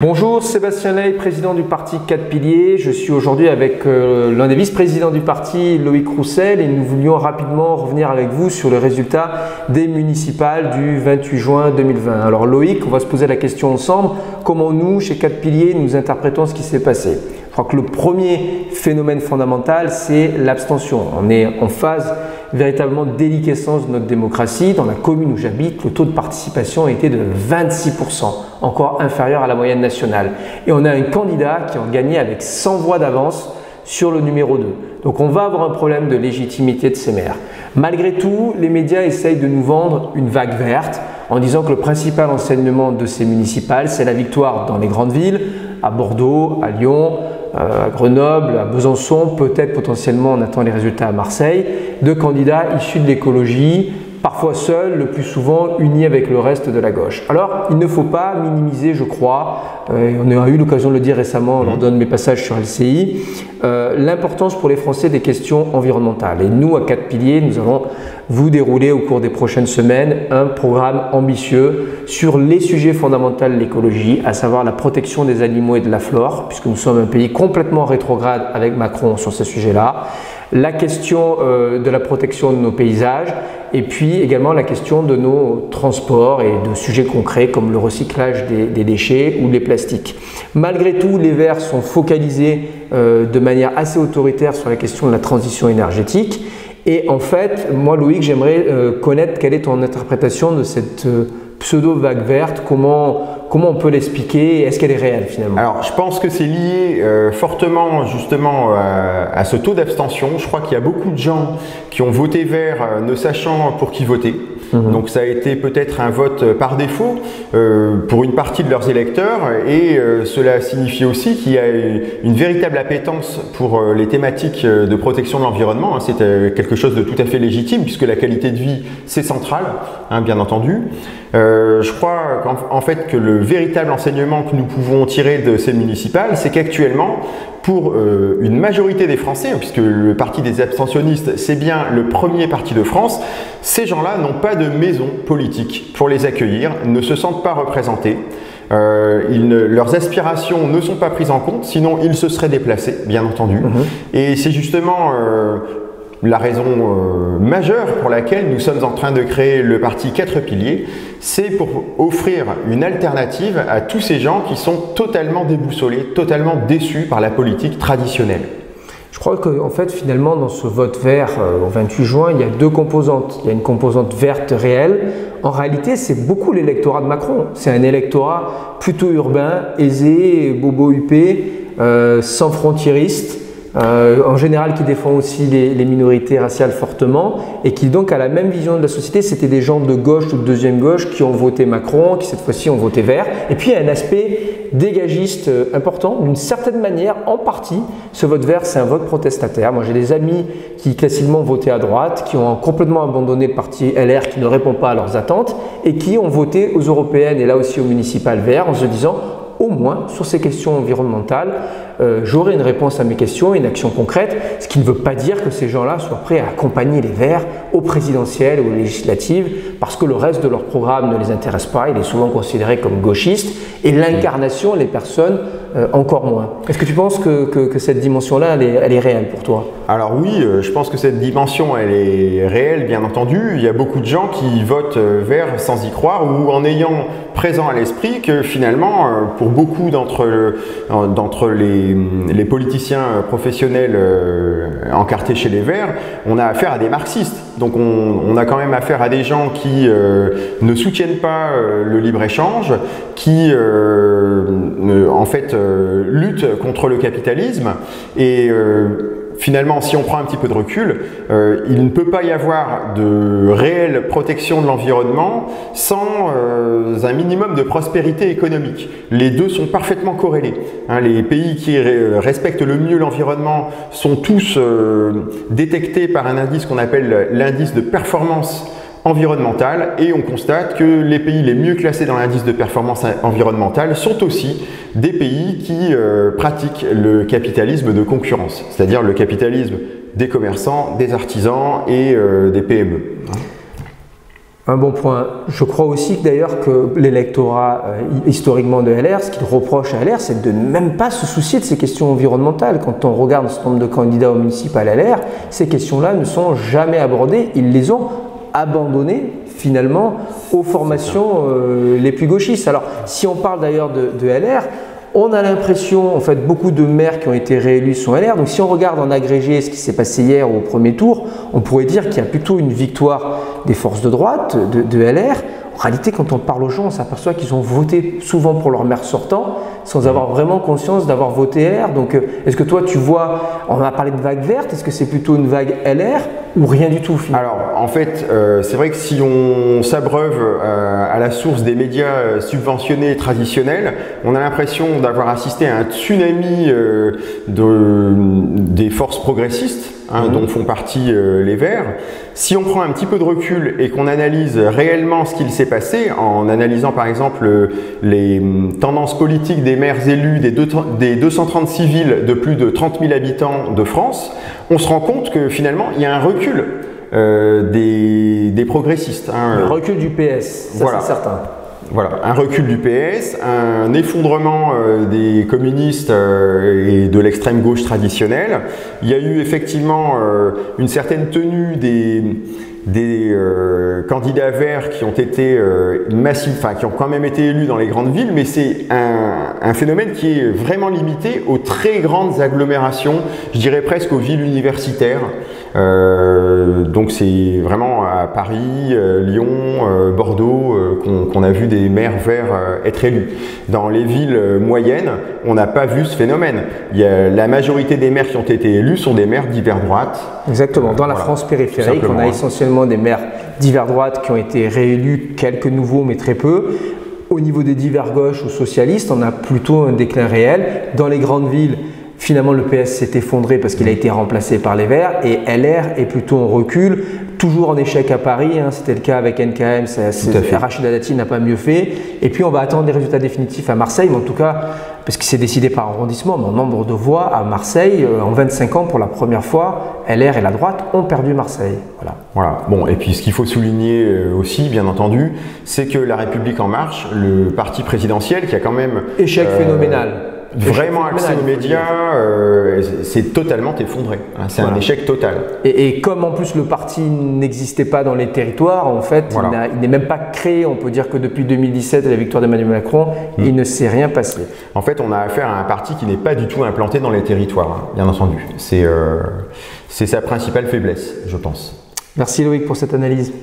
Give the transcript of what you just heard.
Bonjour, Sébastien Ley, président du parti 4 piliers. Je suis aujourd'hui avec l'un des vice-présidents du parti, Loïc Roussel, et nous voulions rapidement revenir avec vous sur le résultat des municipales du 28 juin 2020. Alors Loïc, on va se poser la question ensemble, comment nous, chez 4 piliers, nous interprétons ce qui s'est passé? Je crois que le premier phénomène fondamental, c'est l'abstention. On est en phase véritablement de déliquescence de notre démocratie. Dans la commune où j'habite, le taux de participation a été de 26%, encore inférieur à la moyenne nationale. Et on a un candidat qui a gagné avec 100 voix d'avance sur le numéro 2. Donc on va avoir un problème de légitimité de ces maires. Malgré tout, les médias essayent de nous vendre une vague verte en disant que le principal enseignement de ces municipales, c'est la victoire dans les grandes villes, à Bordeaux, à Lyon, à Grenoble, à Besançon, peut-être potentiellement on attend les résultats à Marseille, de candidats issus de l'écologie, parfois seuls, le plus souvent unis avec le reste de la gauche. Alors, il ne faut pas minimiser, je crois, on a eu l'occasion de le dire récemment lors d'un de mes passages sur LCI, l'importance pour les Français des questions environnementales. Et nous, à 4 piliers, nous allons vous dérouler au cours des prochaines semaines un programme ambitieux sur les sujets fondamentaux de l'écologie, à savoir la protection des animaux et de la flore, puisque nous sommes un pays complètement rétrograde avec Macron sur ces sujets-là, la question de la protection de nos paysages, et puis également la question de nos transports et de sujets concrets comme le recyclage des déchets ou les plastiques. Malgré tout, les Verts sont focalisés de manière assez autoritaire sur la question de la transition énergétique. Et en fait, moi Loïc, j'aimerais connaître quelle est ton interprétation de cette pseudo-vague verte, comment on peut l'expliquer, est-ce qu'elle est réelle finalement? Alors je pense que c'est lié fortement justement à ce taux d'abstention. Je crois qu'il y a beaucoup de gens qui ont voté vert ne sachant pour qui voter. Donc ça a été peut-être un vote par défaut pour une partie de leurs électeurs et cela signifie aussi qu'il y a une véritable appétence pour les thématiques de protection de l'environnement. C'est quelque chose de tout à fait légitime puisque la qualité de vie c'est central, bien entendu. Je crois qu'en fait que le véritable enseignement que nous pouvons tirer de ces municipales, c'est qu'actuellement, pour une majorité des Français, puisque le parti des abstentionnistes, c'est bien le premier parti de France, ces gens-là n'ont pas de maison politique pour les accueillir, ne se sentent pas représentés. Leurs aspirations ne sont pas prises en compte, sinon ils se seraient déplacés, bien entendu. Et c'est justement la raison majeure pour laquelle nous sommes en train de créer le parti 4 piliers, c'est pour offrir une alternative à tous ces gens qui sont totalement déboussolés, totalement déçus par la politique traditionnelle. Je crois qu'en fait, finalement, dans ce vote vert au 28 juin, il y a deux composantes. Il y a une composante verte réelle. En réalité, c'est beaucoup l'électorat de Macron. C'est un électorat plutôt urbain, aisé, bobo huppé, sans frontiériste. En général qui défend aussi les minorités raciales fortement et qui donc a la même vision de la société. C'était des gens de gauche ou de deuxième gauche qui ont voté Macron, qui cette fois-ci ont voté vert. Et puis il y a un aspect dégagiste important, d'une certaine manière, en partie. Ce vote vert, c'est un vote protestataire. Moi j'ai des amis qui classiquement ont voté à droite, qui ont complètement abandonné le parti LR qui ne répond pas à leurs attentes et qui ont voté aux européennes et là aussi aux municipales verts en se disant au moins sur ces questions environnementales, j'aurai une réponse à mes questions, une action concrète, ce qui ne veut pas dire que ces gens-là soient prêts à accompagner les Verts aux présidentielles ou aux législatives parce que le reste de leur programme ne les intéresse pas, il est souvent considéré comme gauchiste et l'incarnation, les personnes, encore moins. Est-ce que tu penses que cette dimension-là, elle est réelle pour toi? Alors oui, je pense que cette dimension, elle est réelle, bien entendu. Il y a beaucoup de gens qui votent vert sans y croire ou en ayant présent à l'esprit que finalement, pour beaucoup d'entre les politiciens professionnels encartés chez les Verts, on a affaire à des marxistes. Donc on a quand même affaire à des gens qui ne soutiennent pas le libre-échange, qui en fait luttent contre le capitalisme et finalement, si on prend un petit peu de recul, il ne peut pas y avoir de réelle protection de l'environnement sans un minimum de prospérité économique. Les deux sont parfaitement corrélés. Les pays qui respectent le mieux l'environnement sont tous détectés par un indice qu'on appelle l'indice de performance environnementale et on constate que les pays les mieux classés dans l'indice de performance environnementale sont aussi des pays qui pratiquent le capitalisme de concurrence, c'est-à-dire le capitalisme des commerçants, des artisans et des PME. Un bon point. Je crois aussi d'ailleurs que l'électorat historiquement de LR, ce qu'il reproche à LR, c'est de ne même pas se soucier de ces questions environnementales. Quand on regarde ce nombre de candidats au municipal LR, ces questions-là ne sont jamais abordées. Ils les ont abandonnées finalement aux formations les plus gauchistes. Alors si on parle d'ailleurs de LR, on a l'impression, en fait, beaucoup de maires qui ont été réélus sont LR. Donc si on regarde en agrégé ce qui s'est passé hier au premier tour, on pourrait dire qu'il y a plutôt une victoire des forces de droite, de LR. En réalité, quand on parle aux gens, on s'aperçoit qu'ils ont voté souvent pour leur maire sortant, sans avoir vraiment conscience d'avoir voté LR. Donc est-ce que toi tu vois, on a parlé de vague verte, est-ce que c'est plutôt une vague LR ou rien du tout finalement? Alors en fait, c'est vrai que si on s'abreuve à la source des médias subventionnés traditionnels, on a l'impression d'avoir assisté à un tsunami des forces progressistes, dont font partie les Verts. Si on prend un petit peu de recul et qu'on analyse réellement ce qu'il s'est passé, en analysant par exemple les tendances politiques des maires élus des 236 villes de plus de 30 000 habitants de France, on se rend compte que finalement il y a un recul des progressistes. Un recul du PS, ça voilà. C'est certain. Voilà, un recul du PS, un effondrement des communistes et de l'extrême gauche traditionnelle. Il y a eu effectivement une certaine tenue des candidats verts qui ont été massifs, enfin qui ont quand même été élus dans les grandes villes, mais c'est un phénomène qui est vraiment limité aux très grandes agglomérations, je dirais presque aux villes universitaires. Donc c'est vraiment à Paris, Lyon, Bordeaux qu'on a vu des maires verts être élus. Dans les villes moyennes, on n'a pas vu ce phénomène. La majorité des maires qui ont été élus sont des maires d'hiver droite. Exactement. Dans la France périphérique, on a essentiellement des maires d'hiver droite qui ont été réélus, quelques nouveaux mais très peu. Au niveau des divers gauches ou socialistes, on a plutôt un déclin réel. Dans les grandes villes, finalement le PS s'est effondré parce qu'il a été remplacé par les Verts et LR est plutôt en recul, toujours en échec à Paris, c'était le cas avec NKM, Rachida Dati n'a pas mieux fait. Et puis on va attendre les résultats définitifs à Marseille, mais en tout cas, parce que c'est décidé par arrondissement, mais en nombre de voix à Marseille, en 25 ans pour la première fois, LR et la droite ont perdu Marseille. Voilà. Bon, et puis ce qu'il faut souligner aussi, bien entendu, c'est que La République En Marche, le parti présidentiel qui a quand même… Échec phénoménal. Vraiment accès aux médias, c'est totalement effondré. C'est un échec total. Et comme en plus le parti n'existait pas dans les territoires, en fait, il n'est même pas créé. On peut dire que depuis 2017 et la victoire d'Emmanuel Macron, il ne s'est rien passé. En fait, on a affaire à un parti qui n'est pas du tout implanté dans les territoires, bien entendu. C'est sa principale faiblesse, je pense. Merci Loïc pour cette analyse.